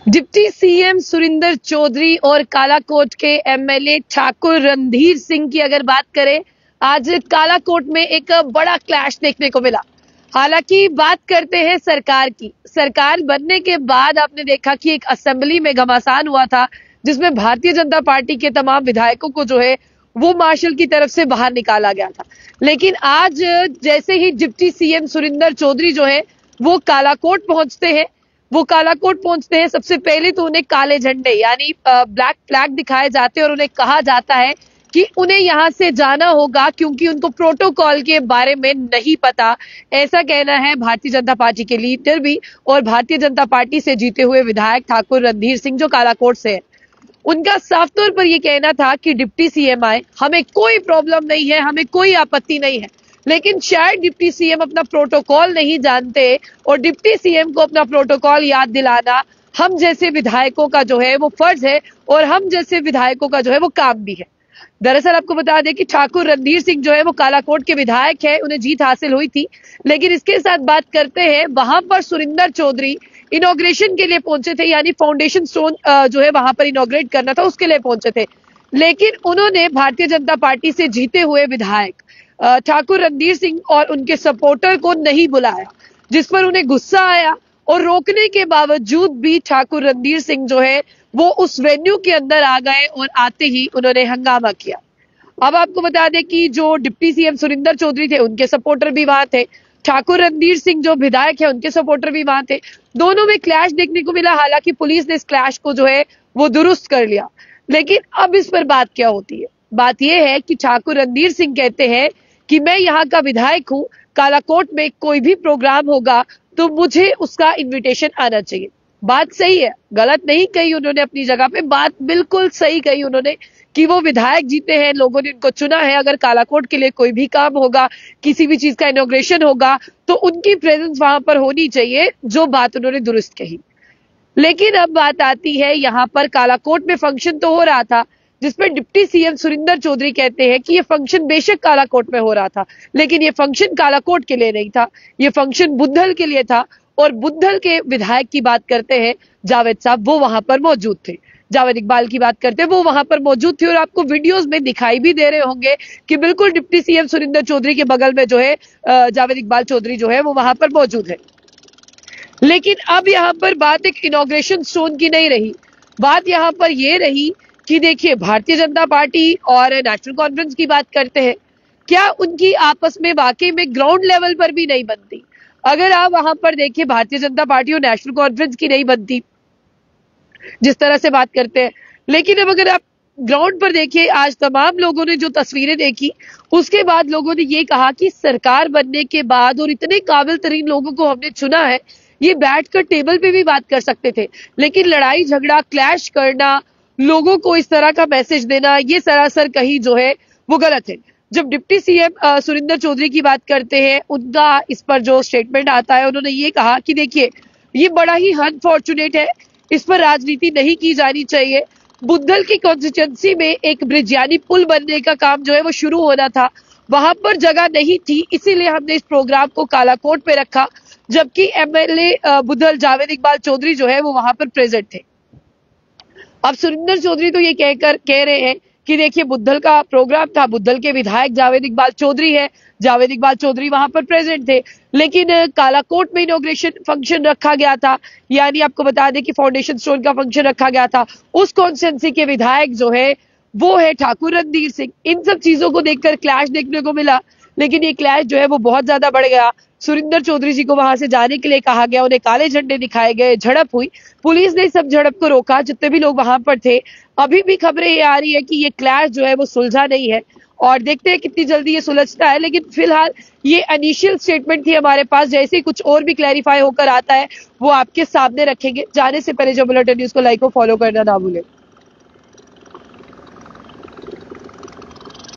Deputy CM Surinder Chaudhary और कालाकोट के MLA Thakur Randhir Singh की अगर बात करें, आज कालाकोट में एक बड़ा क्लैश देखने को मिला। हालांकि बात करते हैं सरकार की। सरकार बनने के बाद आपने देखा कि एक असेंबली में घमासान हुआ था, जिसमें भारतीय जनता पार्टी के तमाम विधायकों को जो है वो मार्शल की तरफ से बाहर निकाला गया था। लेकिन आज जैसे ही डिप्टी सीएम सुरिंदर चौधरी जो है वो कालाकोट पहुंचते हैं, सबसे पहले तो उन्हें काले झंडे यानी ब्लैक फ्लैग दिखाए जाते हैं और उन्हें कहा जाता है कि उन्हें यहां से जाना होगा क्योंकि उनको प्रोटोकॉल के बारे में नहीं पता। ऐसा कहना है भारतीय जनता पार्टी के लीडर भी और भारतीय जनता पार्टी से जीते हुए विधायक ठाकुर रणधीर सिंह जो कालाकोट से है। उनका साफ तौर पर यह कहना था कि डिप्टी सीएम आए, हमें कोई प्रॉब्लम नहीं है, हमें कोई आपत्ति नहीं है। लेकिन शायद डिप्टी सीएम अपना प्रोटोकॉल नहीं जानते और डिप्टी सीएम को अपना प्रोटोकॉल याद दिलाना हम जैसे विधायकों का जो है वो फर्ज है और हम जैसे विधायकों का जो है वो काम भी है। दरअसल आपको बता दें कि ठाकुर रणधीर सिंह जो है वो कालाकोट के विधायक है, उन्हें जीत हासिल हुई थी। लेकिन इसके साथ बात करते हैं, वहां पर सुरिंदर चौधरी इनॉग्रेशन के लिए पहुंचे थे, यानी फाउंडेशन स्टोन जो है वहां पर इनॉग्रेट करना था, उसके लिए पहुंचे थे। लेकिन उन्होंने भारतीय जनता पार्टी से जीते हुए विधायक ठाकुर रणधीर सिंह और उनके सपोर्टर को नहीं बुलाया, जिस पर उन्हें गुस्सा आया और रोकने के बावजूद भी ठाकुर रणधीर सिंह जो है वो उस वेन्यू के अंदर आ गए और आते ही उन्होंने हंगामा किया। अब आपको बता दें कि जो डिप्टी सीएम सुरिंदर चौधरी थे उनके सपोर्टर भी वहां थे, ठाकुर रणधीर सिंह जो विधायक है उनके सपोर्टर भी वहां थे। दोनों में क्लैश देखने को मिला। हालांकि पुलिस ने इस क्लैश को जो है वो दुरुस्त कर लिया। लेकिन अब इस पर बात क्या होती है? बात यह है कि ठाकुर रणधीर सिंह कहते हैं कि मैं यहाँ का विधायक हूँ, कालाकोट में कोई भी प्रोग्राम होगा तो मुझे उसका इनविटेशन आना चाहिए। बात सही है, गलत नहीं कही उन्होंने, अपनी जगह पे बात बिल्कुल सही कही उन्होंने कि वो विधायक जीते हैं, लोगों ने उनको चुना है। अगर कालाकोट के लिए कोई भी काम होगा, किसी भी चीज का इनॉग्रेशन होगा तो उनकी प्रेजेंस वहां पर होनी चाहिए, जो बात उन्होंने दुरुस्त कही। लेकिन अब बात आती है, यहाँ पर कालाकोट में फंक्शन तो हो रहा था जिसमें डिप्टी सीएम सुरिंदर चौधरी कहते हैं कि ये फंक्शन बेशक कालाकोट में हो रहा था, लेकिन ये फंक्शन कालाकोट के लिए नहीं था, ये फंक्शन बुद्धल के लिए था। और बुद्धल के विधायक की बात करते हैं जावेद साहब, वो वहां पर मौजूद थे। जावेद इकबाल की बात करते हैं, वो वहां पर मौजूद थे और आपको वीडियोस में दिखाई भी दे रहे होंगे कि बिल्कुल डिप्टी सीएम सुरिंदर चौधरी के बगल में जो है जावेद इकबाल चौधरी जो है वो वहां पर मौजूद है। लेकिन अब यहाँ पर बात एक इनॉग्रेशन स्टोन की नहीं रही, बात यहाँ पर यह रही कि देखिए भारतीय जनता पार्टी और नेशनल कॉन्फ्रेंस की बात करते हैं, क्या उनकी आपस में वाकई में ग्राउंड लेवल पर भी नहीं बनती? अगर आप वहां पर देखिए भारतीय जनता पार्टी और नेशनल कॉन्फ्रेंस की नहीं बनती जिस तरह से बात करते हैं। लेकिन अब अगर आप ग्राउंड पर देखिए, आज तमाम लोगों ने जो तस्वीरें देखी उसके बाद लोगों ने ये कहा कि सरकार बनने के बाद और इतने काबिल तरीन लोगों को हमने चुना है, ये बैठकर टेबल पे भी बात कर सकते थे। लेकिन लड़ाई झगड़ा क्लैश करना, लोगों को इस तरह का मैसेज देना, ये सरासर कहीं जो है वो गलत है। जब डिप्टी सीएम सुरिंदर चौधरी की बात करते हैं, उनका इस पर जो स्टेटमेंट आता है, उन्होंने ये कहा कि देखिए ये बड़ा ही अनफॉर्चुनेट है, इस पर राजनीति नहीं की जानी चाहिए। बुद्धल की कॉन्स्टिट्यूएंसी में एक ब्रिज यानी पुल बनने का काम जो है वो शुरू होना था, वहां पर जगह नहीं थी, इसीलिए हमने इस प्रोग्राम को कालाकोट पे रखा, जबकि एमएलए बुद्धल जावेद इकबाल चौधरी जो है वो वहां पर प्रेजेंट थे। अब सुरिंदर चौधरी तो ये कह रहे हैं कि देखिए बुद्धल का प्रोग्राम था, बुद्धल के विधायक जावेद इकबाल चौधरी है, जावेद इकबाल चौधरी वहां पर प्रेजेंट थे। लेकिन कालाकोट में इनॉग्रेशन फंक्शन रखा गया था, यानी आपको बता दें कि फाउंडेशन स्टोन का फंक्शन रखा गया था। उस कॉन्स्टिट्यूएंसी के विधायक जो है वो है ठाकुर रणधीर सिंह। इन सब चीजों को देखकर क्लैश देखने को मिला, लेकिन ये क्लैश जो है वो बहुत ज्यादा बढ़ गया। सुरिंदर चौधरी जी को वहां से जाने के लिए कहा गया, उन्हें काले झंडे दिखाए गए, झड़प हुई, पुलिस ने सब झड़प को रोका, जितने भी लोग वहां पर थे। अभी भी खबरें ये आ रही है कि ये क्लैश जो है वो सुलझा नहीं है और देखते हैं कितनी जल्दी ये सुलझता है। लेकिन फिलहाल ये इनिशियल स्टेटमेंट थी हमारे पास, जैसे ही कुछ और भी क्लैरिफाई होकर आता है वो आपके सामने रखेंगे। जाने से पहले जो बुलेटिन न्यूज को लाइक और फॉलो करना ना भूलें।